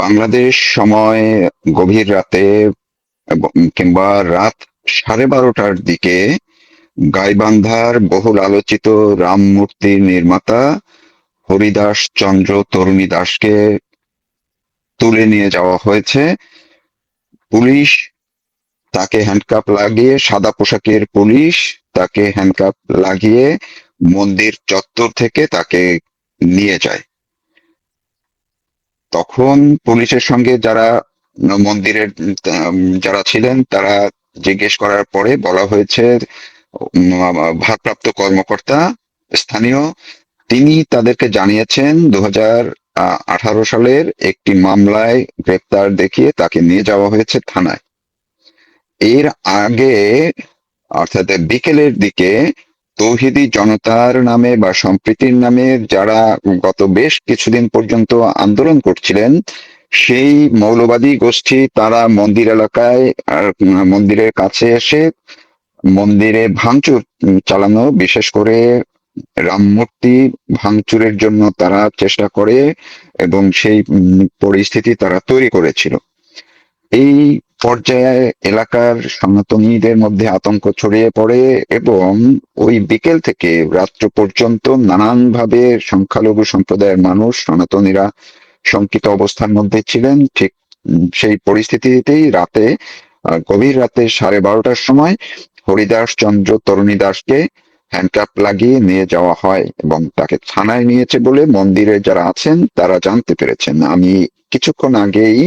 বাংলাদেশ সময় গভীর রাতে কিংবা রাত 12:30টার দিকে গাইবান্ধার বহুল আলোচিত রাম মূর্তির নির্মাতা হরিদাস চন্দ্র তরুণী দাসকে তুলে নিয়ে যাওয়া হয়েছে। পুলিশ তাকে হ্যান্ডকাপ লাগিয়ে, সাদা পোশাকের পুলিশ তাকে হ্যান্ডকাপ লাগিয়ে মন্দির চত্বর থেকে তাকে নিয়ে যায়। তখন পুলিশের সঙ্গে যারা মন্দিরের যারা ছিলেন তারা জিজ্ঞেস করার পরে বলা হয়েছে, ভারপ্রাপ্ত কর্মকর্তা স্থানীয় তিনি তাদেরকে জানিয়েছেন 2018 সালের একটি মামলায় গ্রেপ্তার দেখিয়ে তাকে নিয়ে যাওয়া হয়েছে থানায়। এর আগে অর্থাৎ বিকেলের দিকে তৌহিদি জনতার নামে বা সম্প্রীতির নামে যারা গত বেশ কিছুদিন পর্যন্ত আন্দোলন করছিলেন, সেই মৌলবাদী গোষ্ঠী তারা মন্দির এলাকায় আর মন্দিরের কাছে এসে মন্দিরে ভাঙচুর চালানো, বিশেষ করে রাম মূর্তি ভাঙচুরের জন্য তারা চেষ্টা করে এবং সেই পরিস্থিতি তারা তৈরি করেছিল। এই পর্যায়ে এলাকার সনাতনীদের মধ্যে আতঙ্ক ছড়িয়ে পড়ে এবং ওই বিকেল থেকে রাত্র পর্যন্ত নানানভাবে সংখ্যালঘু সম্প্রদায়ের মানুষ, সনাতনীরা শঙ্কিত অবস্থার মধ্যে ছিলেন। ঠিক সেই পরিস্থিতিতেই গভীর রাতে 12:30টার সময় হরিদাস চন্দ্র তরুণী দাসকে হ্যান্ডকাপ লাগিয়ে নিয়ে যাওয়া হয় এবং তাকে থানায় নিয়েছে বলে মন্দিরে যারা আছেন তারা জানতে পেরেছেন। আমি কিছুক্ষণ আগেই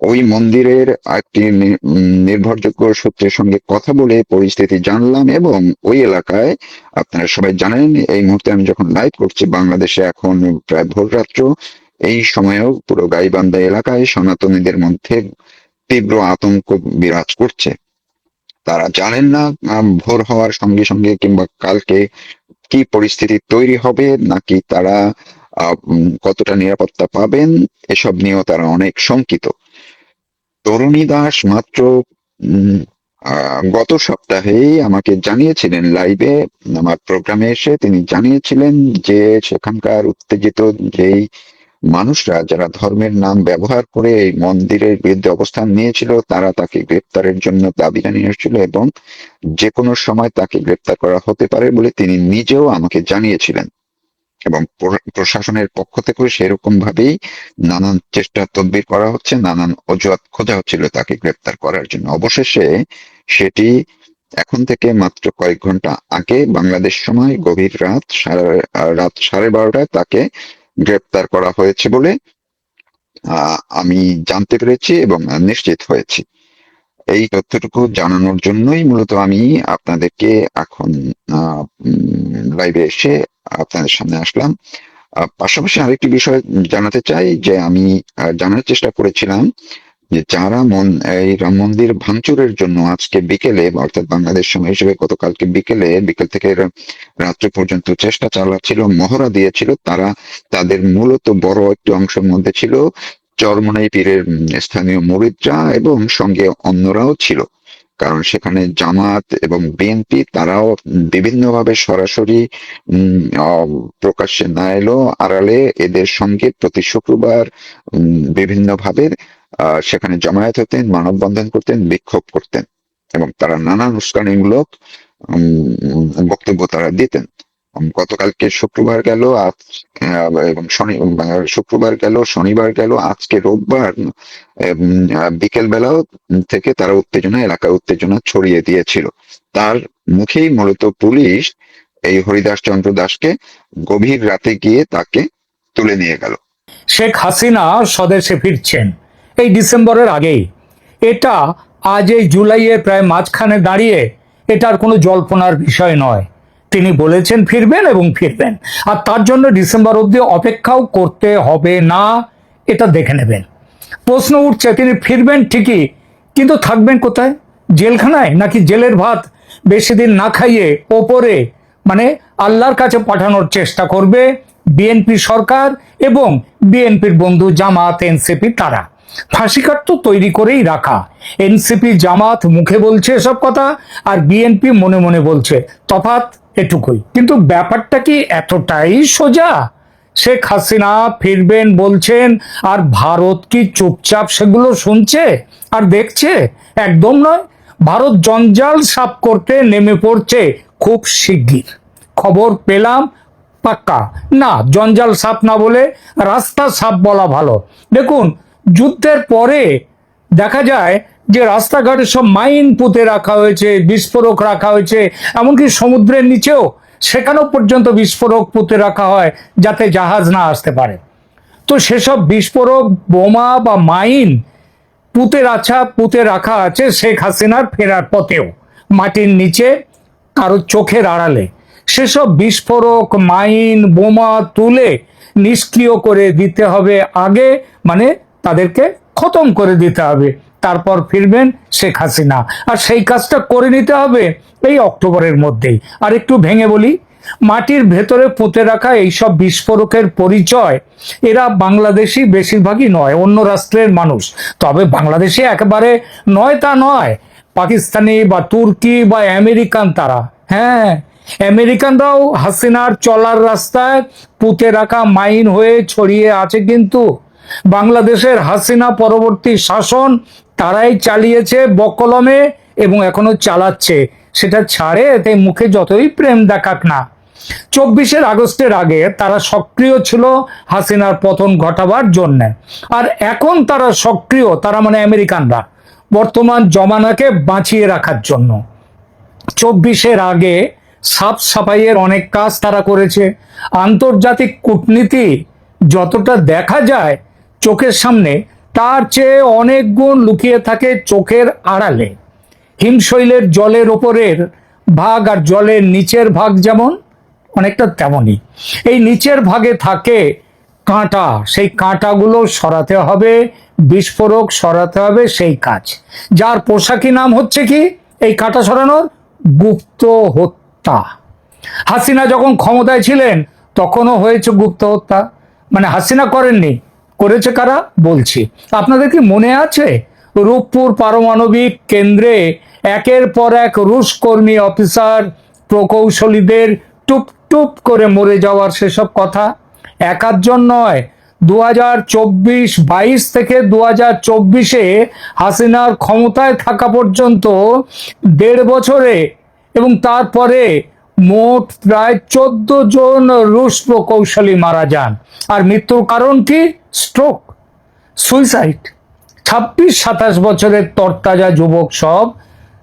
ওই মন্দিরের একটি নির্ভরযোগ্য সূত্রের সঙ্গে কথা বলে পরিস্থিতি জানলাম এবং ওই এলাকায়, আপনারা সবাই জানেন এই মুহূর্তে আমি যখন লাইভ করছি বাংলাদেশে এখন প্রায় ভোররাত্র, এই সময়েও পুরো গাইবান্ধা এলাকায় সনাতনীদের মধ্যে তীব্র আতঙ্ক বিরাজ করছে। তারা জানেন না ভোর হওয়ার সঙ্গে সঙ্গে কিংবা কালকে কি পরিস্থিতি তৈরি হবে, নাকি তারা কতটা নিরাপত্তা পাবেন, এসব নিয়েও তারা অনেক শঙ্কিত। তরুণী দাস মাত্র গত সপ্তাহেই আমাকে জানিয়েছিলেন, লাইভে আমার প্রোগ্রামে এসে তিনি জানিয়েছিলেন যে সেখানকার উত্তেজিত যেই মানুষরা যারা ধর্মের নাম ব্যবহার করে এই মন্দিরের বিরুদ্ধে অবস্থান নিয়েছিল তারা তাকে গ্রেপ্তারের জন্য দাবি জানিয়ে এসেছিল এবং যে কোনো সময় তাকে গ্রেপ্তার করা হতে পারে বলে তিনি নিজেও আমাকে জানিয়েছিলেন এবং প্রশাসনের পক্ষ থেকে সেরকম ভাবেই নানান চেষ্টা তদবির করা হচ্ছে, নানান অজুহাত খোঁজা হচ্ছিল তাকে গ্রেপ্তার করার জন্য। অবশেষে সেটি এখন থেকে মাত্র কয়েক ঘন্টা আগে বাংলাদেশ সময় গভীর রাত 12:30টায় তাকে গ্রেপ্তার করা হয়েছে বলে আমি জানতে পেরেছি এবং নিশ্চিত হয়েছি। এই তথ্যটুকু জানানোর জন্যই মূলত আমি আপনাদেরকে এখন লাইভে এসে আপনাদের সামনে আসলাম। পাশাপাশি আরেকটি বিষয় জানাতে চাই যে আমি জানার চেষ্টা করেছিলাম যে যারা এই রাম মন্দির ভাঙচুরের জন্য আজকে বিকেলে অর্থাৎ বাংলাদেশ সময় হিসেবে গতকালকে বিকেল থেকে রাত্রে পর্যন্ত চেষ্টা চালাচ্ছিল, মহড়া দিয়েছিল, তাদের মূলত বড় একটি অংশের মধ্যে ছিল চরমোনাই পীরের স্থানীয় মুরিদরা এবং সঙ্গে অন্যরাও ছিল। কারণ সেখানে জামাত এবং বিএনপি তারাও বিভিন্নভাবে সরাসরি প্রকাশ্যে না এলো আড়ালে এদের সঙ্গে প্রতি শুক্রবার বিভিন্নভাবে সেখানে জমায়েত হতেন, মানববন্ধন করতেন, বিক্ষোভ করতেন এবং তারা নানান উস্কানিমূলক বক্তব্য তারা দিতেন। গতকালকে শুক্রবার গেল, আজ এবং শুক্রবার গেল, শনিবার গেল, আজকে রোববার বিকেল বেলাও থেকে তারা এলাকায় উত্তেজনা ছড়িয়ে দিয়েছিল। তার মুখেই মূলত পুলিশ এই হরিদাস চন্দ্র দাসকে গভীর রাতে গিয়ে তাকে তুলে নিয়ে গেল। শেখ হাসিনা স্বদেশে ফিরছেন এই ডিসেম্বরের আগেই। এটা আজ এই জুলাইয়ের প্রায় মাঝখানে দাঁড়িয়ে এটার কোনো জল্পনার বিষয় নয়। তিনি বলেছেন ফিরবেন এবং ফিরবেন, আর তার জন্য ডিসেম্বর অবধি অপেক্ষাও করতে হবে না, এটা দেখে নেবেন। প্রশ্ন উঠছে তিনি ফিরবেন ঠিকই, কিন্তু থাকবেন কোথায়? জেলখানায়, নাকি জেলের ভাত বেশি দিন না খাইয়ে ওপরে মানে আল্লাহর কাছে পাঠানোর চেষ্টা করবে বিএনপি সরকার এবং বিএনপির বন্ধু জামাত এনসিপি? তারা ফাঁসি কাঠ তো তৈরি করেই রাখা। এনসিপি জামাত মুখে বলছে এসব কথা আর বিএনপি মনে মনে বলছে, তফাৎ এটুকুই। কিন্তু ব্যাপারটা কি এতটাই সোজা শেখ হাসিনা ফিরবেন বলছেন, আর ভারত কি চুপচাপ সেগুলো শুনছে আর দেখছে? একদম নয়। ভারত জঞ্জাল সাফ করতে নেমে পড়ছে খুব শিগগির। খবর পেলাম পাক্কা। না, জঞ্জাল সাফ না বলে রাস্তা সাফ বলা ভালো। দেখুন, যুদ্ধের পরে দেখা যায় যে রাস্তাঘাটে সব মাইন পুঁতে রাখা হয়েছে, বিস্ফোরক রাখা হয়েছে, এমনকি সমুদ্রের নিচেও সেখানেও পর্যন্ত বিস্ফোরক পুঁতে রাখা হয় যাতে জাহাজ না আসতে পারে। তো সেসব বিস্ফোরক, বোমা বা মাইন পুঁতে রাখা আছে শেখ হাসিনার ফেরার পথেও, মাটির নিচে, কারো চোখের আড়ালে। সেসব বিস্ফোরক, মাইন, বোমা তুলে নিষ্ক্রিয় করে দিতে হবে আগে, মানে তাদেরকে খতম করে দিতে হবে। তারপর ফিরবেন শেখ হাসিনা। আর সেই কাজটা করে নিতে হবে এই অক্টোবরের মধ্যেই। আর একটু ভেঙে বলি, মাটির ভেতরে পুঁতে রাখা এইসব বিস্ফোরকের পরিচয় এরা বাংলাদেশি বেশিরভাগই নয়, অন্য রাষ্ট্রের মানুষ। তবে বাংলাদেশে একেবারে নয় তা নয়, পাকিস্তানি বা তুর্কি বা আমেরিকান তারা। হ্যাঁ, আমেরিকানরাও হাসিনার চলার রাস্তায় পুঁতে রাখা মাইন হয়ে ছড়িয়ে আছে। কিন্তু বাংলাদেশের হাসিনা পরবর্তী শাসন তারাই চালিয়েছে বকলমে এবং এখনো চালাচ্ছে। সেটা ছাড়ে এতে মুখে যতই প্রেম দেখাক না। 24 আগস্টের আগে তারা সক্রিয় ছিল হাসিনার পতন ঘটাবার জন্য। আর এখন তারা সক্রিয়, তারা মানে আমেরিকানরা, বর্তমান জমানাকে বাঁচিয়ে রাখার জন্য। 24 আগে সাফ সাফাইয়ের অনেক কাজ তারা করেছে। আন্তর্জাতিক কূটনীতি যতটা দেখা যায় চোখের সামনে, তার চেয়ে অনেক গুণ লুকিয়ে থাকে চোখের আড়ালে। হিমশৈলের জলের ওপরের ভাগ আর জলের নিচের ভাগ যেমন, অনেকটা তেমনই এই নিচের ভাগে থাকে কাঁটা। সেই কাঁটাগুলো সরাতে হবে, বিস্ফোরক সরাতে হবে, সেই কাজ। যার পোশাকি নাম হচ্ছে কি এই কাঁটা সরানোর? গুপ্ত হত্যা। হাসিনা যখন ক্ষমতায় ছিলেন তখনও হয়েছে গুপ্ত হত্যা। মানে হাসিনা করেননি, করেছে কারা বলছি। আপনাদের কি মনে আছে রূপপুর পারমাণবিক কেন্দ্রে একের পর এক রুশ কর্মী, অফিসার, প্রকৌশলীদের টুপ টুপ করে মরে যাওয়ার সেসব কথা? এক আধজন নয়, 2024-22 থেকে 2024-এ হাসিনার ক্ষমতায় থাকা পর্যন্ত 1.5 বছরে এবং তারপরে মোট প্রায় 14 জন রুশ প্রকৌশলী মারা যান। আর মৃত্যুর কারণ কি? Stroke, suicide. 26-27 বছরের তরতাজা যুবক সব,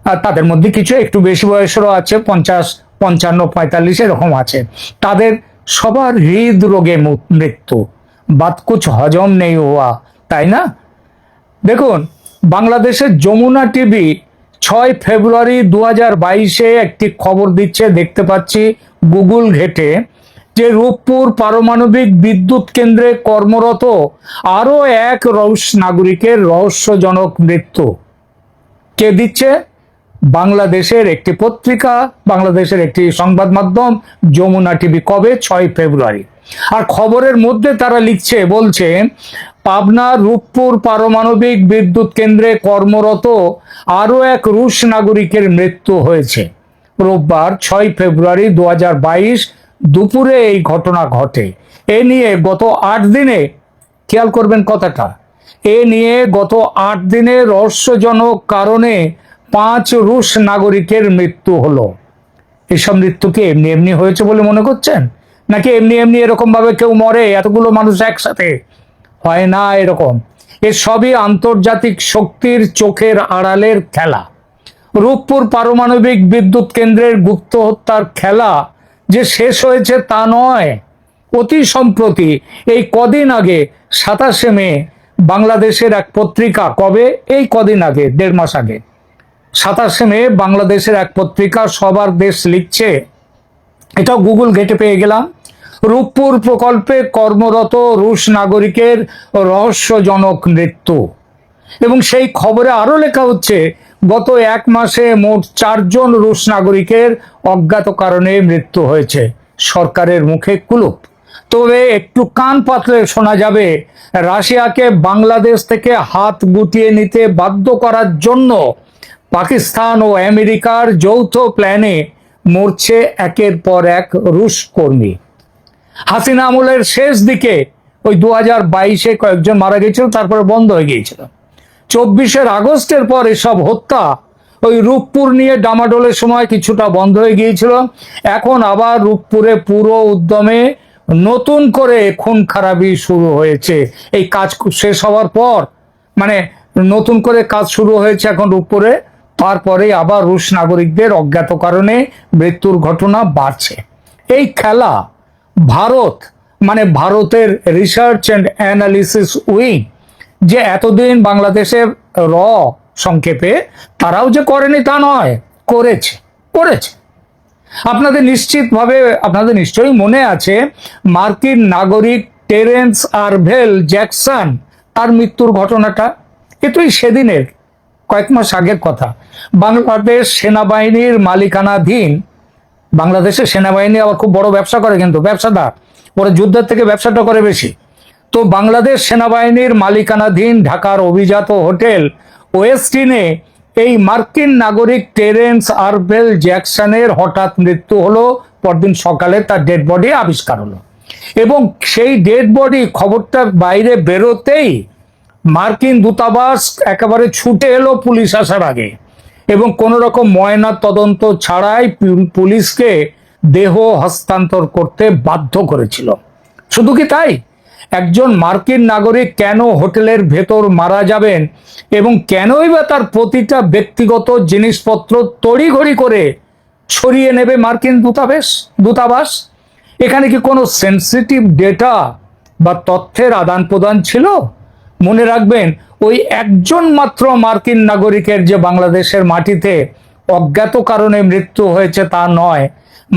আর তাদের মধ্যে কিছু একটু বেশি বয়সেরও আছে, 50, 55, 45 এরকম আছে। তাদের সবার হৃদরোগে মৃত্যু। বাত কুছ হজম নেই হওয়া, তাই না? দেখুন, বাংলাদেশের যমুনা টিভি 6 ফেব্রুয়ারি 2022-এ একটি খবর দিচ্ছে, দেখতে পাচ্ছি গুগল ঘেটে, যে রূপপুর পারমাণবিক বিদ্যুৎ কেন্দ্রে কর্মরত আরো এক রুশ নাগরিকের রহস্যজনক মৃত্যু। কে দিচ্ছে? বাংলাদেশের একটি পত্রিকা, বাংলাদেশের একটি সংবাদ মাধ্যম যমুনা টিভি। কবে? 6 ফেব্রুয়ারি। আর খবরের মধ্যে তারা লিখছে, বলছে পাবনার রূপপুর পারমাণবিক বিদ্যুৎ কেন্দ্রে কর্মরত আরো এক রুশ নাগরিকের মৃত্যু হয়েছে। রোববার 6 ফেব্রুয়ারি 2022 দুপুরে এই ঘটনা ঘটে। এ নিয়ে গত 8 দিনে, খেয়াল করবেন কথাটা, এ নিয়ে গত 8 দিনে রহস্যজনক কারণে 5 রুশ নাগরিকের মৃত্যু হলো। এসব মৃত্যু কি এমনি এমনি হয়েছে বলে মনে করছেন? নাকি এমনি এমনি এরকম ভাবে কেউ মরে এতগুলো মানুষ একসাথে? হয় না এরকম। এ সবই আন্তর্জাতিক শক্তির চোখের আড়ালের খেলা। রূপপুর পারমাণবিক বিদ্যুৎ কেন্দ্রের গুপ্ত হত্যার খেলা যে শেষ হয়েছে তা নয়। অতি সম্প্রতি এই কদিন আগে 27 মে বাংলাদেশের এক পত্রিকা, কবে? এই কদিন আগে, 1.5 মাস আগে, 27 মে বাংলাদেশের এক পত্রিকা সবার দেশ লিখছে, এটাও গুগল ঘেটে পেয়ে গেলাম, রূপপুর প্রকল্পে কর্মরত রুশ নাগরিকের রহস্যজনক মৃত্যু। এবং সেই খবরে আরো লেখা হচ্ছে গত 1 মাসে মোট 4 জন রুশ নাগরিকের অজ্ঞাত কারণে মৃত্যু হয়েছে। সরকারের মুখে কুলুপ। তবে একটু কান পাতলে শোনা যাবে রাশিয়াকে বাংলাদেশ থেকে হাত গুটিয়ে নিতে বাধ্য করার জন্য পাকিস্তান ও আমেরিকার যৌথ প্ল্যানে মরছে একের পর এক রুশ কর্মী। হাসিনা আমলের শেষ দিকে ওই 2022-এ কয়েকজন মারা গিয়েছিল, তারপরে বন্ধ হয়ে গিয়েছিল। 24শে আগস্টের পর এসব হত্যা ওই রূপপুর নিয়ে ডামাডোলের সময় কিছুটা বন্ধ হয়ে গিয়েছিল। এখন আবার রূপপুরে পুরো উদ্যমে নতুন করে খুন খারাপি শুরু হয়েছে। এই কাজ শেষ হওয়ার পর মানে নতুন করে কাজ শুরু হয়েছে এখন রূপপুরে। তারপরে আবার রুশ নাগরিকদের অজ্ঞাত কারণে মৃত্যুর ঘটনা বাড়ছে। এই খেলা ভারত মানে ভারতের রিসার্চ অ্যান্ড অ্যানালিসিস উইং যে এতদিন বাংলাদেশের র সংক্ষেপে তারাও যে করেনি তা নয়, করেছে করেছে। আপনাদের নিশ্চয়ই মনে আছে মার্কিন নাগরিক টেরেন্স আরভেল জ্যাকসন তার মৃত্যুর ঘটনাটা। এটাই সেদিনের কয়েক মাস আগের কথা। বাংলাদেশ সেনাবাহিনীর মালিকানাধীন, বাংলাদেশের সেনাবাহিনী আবার খুব বড় ব্যবসা করে, কিন্তু ব্যবসাদার ওরা যুদ্ধের থেকে ব্যবসাটা করে বেশি। তো বাংলাদেশ সেনাবাহিনীর মালিকানাধীন ঢাকার অভিজাত হোটেল ওয়েস্টিনে এই মার্কিন নাগরিক টেরেন্স আরভেল জ্যাকসনের হঠাৎ মৃত্যু হলো। পরদিন সকালে তার ডেড বডি আবিষ্কার হলো এবং সেই ডেড বডি খবরটা বাইরে বেরোতেই মার্কিন দূতাবাস একেবারে ছুটে এলো পুলিশ আসার আগে এবং কোন রকম ময়না তদন্ত ছাড়াই পুলিশকে দেহ হস্তান্তর করতে বাধ্য করেছিল। শুধু কি তাই, একজন মার্কিন নাগরিক কেন হোটেলের ভেতর মারা যাবেন এবং কেনই বা তার প্রতিটা ব্যক্তিগত জিনিসপত্র তড়িঘড়ি করে ছড়িয়ে নেবে মার্কিন দূতাবাস? এখানে কি কোনো সেন্সিটিভ ডেটা বা তথ্যের আদান প্রদান ছিল? মনে রাখবেন, ওই একজন মাত্র মার্কিন নাগরিকের যে বাংলাদেশের মাটিতে অজ্ঞাত কারণে মৃত্যু হয়েছে তা নয়,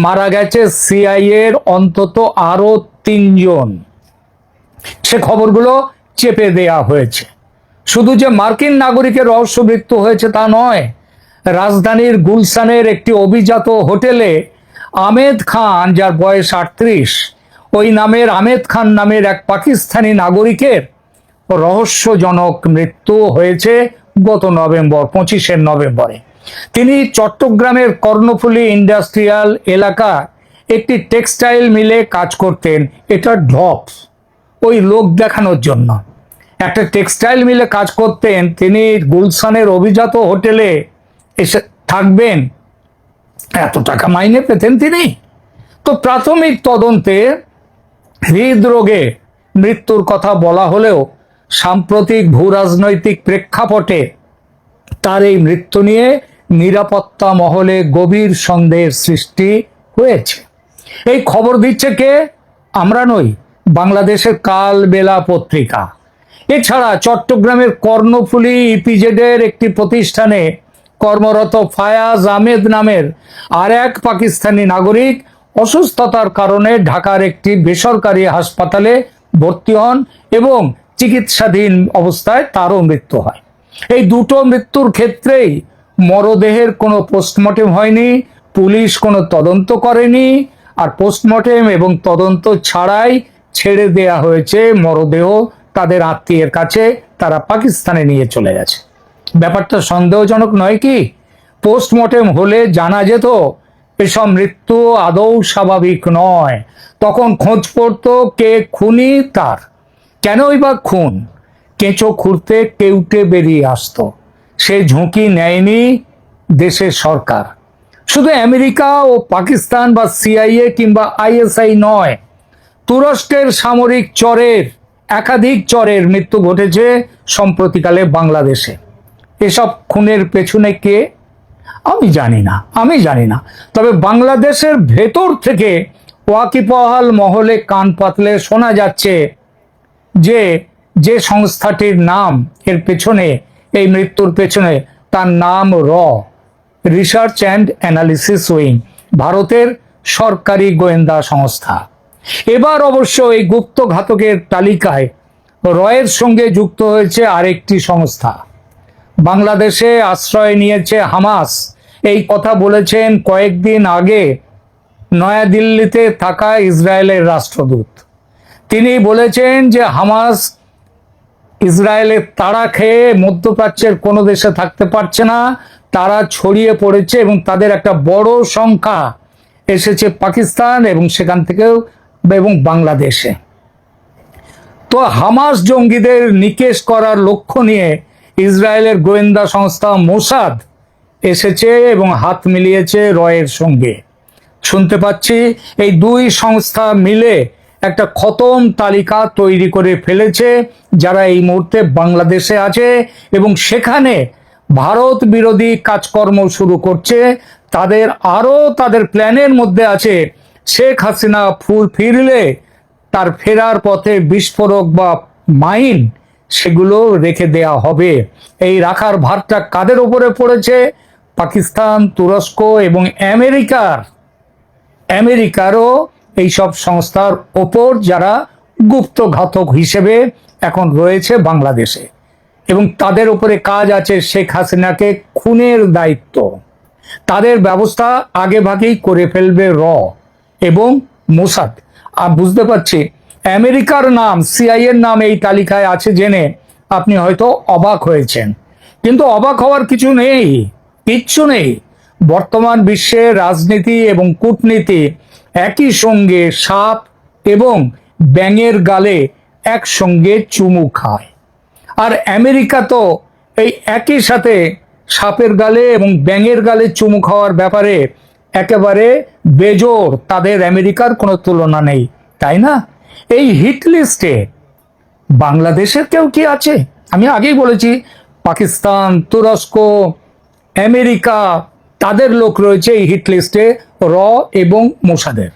মারা গেছে সিআইএর অন্তত আরো 3 জন। সে খবরগুলো চেপে দেয়া হয়েছে। শুধু যে মার্কিন নাগরিকের রহস্য মৃত্যু হয়েছে তা নয়, রাজধানীর গুলশানের একটি অভিজাত হোটেলে আহমেদ খান, যার বয়স 38, ওই নামের আহমেদ খান নামের এক পাকিস্তানি নাগরিকের রহস্যজনক মৃত্যু হয়েছে গত 25শে নভেম্বরে। তিনি চট্টগ্রামের কর্ণফুলী ইন্ডাস্ট্রিয়াল এলাকা একটি টেক্সটাইল মিলে কাজ করতেন। এটা ড্রপস, ওই লোক দেখানোর জন্য একটা টেক্সটাইল মিলে কাজ করতেন। তিনি গুলশানের অভিজাত হোটেলে এসে থাকবেন, এত টাকা মাইনে পেতেন তিনি। তো প্রাথমিক তদন্তে হৃদরোগে মৃত্যুর কথা বলা হলেও সাম্প্রতিক ভূরাজনৈতিক প্রেক্ষাপটে তার এই মৃত্যু নিয়ে নিরাপত্তা মহলে গভীর সন্দেহের সৃষ্টি হয়েছে। এই খবর দিচ্ছে কে? আমরা নই, বাংলাদেশের কালবেলা পত্রিকা। এছাড়া চট্টগ্রামের কর্ণফুলী ইপিজেডের একটি প্রতিষ্ঠানে কর্মরত ফায়াজ আহমেদ নামের আর এক পাকিস্তানি নাগরিক অসুস্থতার কারণে ঢাকার একটি বেসরকারি হাসপাতালে ভর্তি হন এবং চিকিৎসাধীন অবস্থায় তারও মৃত্যু হয়। এই দুটো মৃত্যুর ক্ষেত্রেই মরদেহের কোনো পোস্টমর্টেম হয়নি, পুলিশ কোনো তদন্ত করেনি, আর পোস্টমর্টেম এবং তদন্ত ছাড়াই ছেড়ে দেয়া হয়েছে মরদেহ তাদের আত্মীয়ের কাছে। তারা পাকিস্তানে নিয়ে চলে গেছে। ব্যাপারটা সন্দেহজনক নয় কি? পোস্টমর্টেম হলে জানা যেত এসব মৃত্যু আদৌ স্বাভাবিক নয়। তখন খোঁজ পড়তো কে খুনি, তার কেনই বা খুন। কেঁচো খুঁড়তে কেউটে বেরিয়ে আসতো। সে ঝুঁকি নেয়নি দেশের সরকার। শুধু আমেরিকা ও পাকিস্তান বা সিআইএ কিংবা আইএসআই নয়, তুরস্কের সামরিক একাধিক চরের মৃত্যু ঘটেছে সম্প্রতিকালে বাংলাদেশে। এসব খুনের পেছনে কে? আমি জানি না। তবে বাংলাদেশের ভেতর থেকে ওয়াকিবহাল মহলে কান পাতলে শোনা যাচ্ছে যে সংস্থাটির নাম এর পেছনে, এই মৃত্যুর পেছনে, তার নাম রিসার্চ অ্যান্ড অ্যানালিসিস উইং, ভারতের সরকারি গোয়েন্দা সংস্থা। এবার অবশ্য এই গুপ্ত ঘাতকের তালিকায় রয়ের সঙ্গে যুক্ত হয়েছে আরেকটি সংস্থা। বাংলাদেশে আশ্রয় নিয়েছে হামাস, এই কথা বলেছেন কয়েকদিন আগে নয়াদিল্লিতে থাকা ইসরায়েলের রাষ্ট্রদূত। তিনি বলেছেন যে হামাস ইসরায়েলের তাড়া খেয়ে মধ্যপ্রাচ্যের কোনো দেশে থাকতে পারছে না, তারা ছড়িয়ে পড়েছে এবং তাদের একটা বড় সংখ্যা এসেছে পাকিস্তান এবং সেখান থেকেও এবং বাংলাদেশে। তো হামাস জঙ্গিদের নিকেশ করার লক্ষ্য নিয়ে ইসরায়েলের গোয়েন্দা সংস্থা মোসাদ এসেছে এবং হাত মিলিয়েছে রয়ের সঙ্গে। শুনতে পাচ্ছি এই দুই সংস্থা মিলে একটা খতম তালিকা তৈরি করে ফেলেছে যারা এই মুহূর্তে বাংলাদেশে আছে এবং সেখানে ভারত বিরোধী কাজকর্ম শুরু করছে। তাদের প্ল্যানের মধ্যে আছে শেখ হাসিনা ফিরলে তার ফেরার পথে বিস্ফোরক বা মাইন সেগুলো রেখে দেয়া হবে। এই রাখার ভারটা কাদের উপরে পড়েছে? পাকিস্তান, তুরস্ক এবং আমেরিকারও এইসব সংস্থার ওপর, যারা গুপ্তঘাতক হিসেবে এখন রয়েছে বাংলাদেশে, এবং তাদের উপরে কাজ আছে শেখ হাসিনাকে খুনের দায়িত্ব। তাদের ব্যবস্থা আগে ভাগেই করে ফেলবে এবং মোসাদ। আর বুঝতে পারছি আমেরিকার নাম, সিআইএর নাম এই তালিকায় আছে জেনে আপনি হয়তো অবাক হয়েছেন, কিন্তু অবাক হওয়ার কিচ্ছু নেই। বর্তমান বিশ্বে রাজনীতি এবং কূটনীতি একই সঙ্গে সাপ এবং ব্যাঙের গালে একসঙ্গে চুমু খায়। আর আমেরিকা তো এই একই সাথে সাপের গালে এবং ব্যাঙের গালে চুমু খাওয়ার ব্যাপারে একেবারে বেজোর। তাদের আমেরিকার কোনো তুলনা নেই, তাই না? এই হিট লিস্টে বাংলাদেশের কেউ কি আছে? আমি আগেই বলেছি পাকিস্তান, তুরস্ক, আমেরিকা, তাদের লোক রয়েছে এই হিট লিস্টে এবং মোসাদের।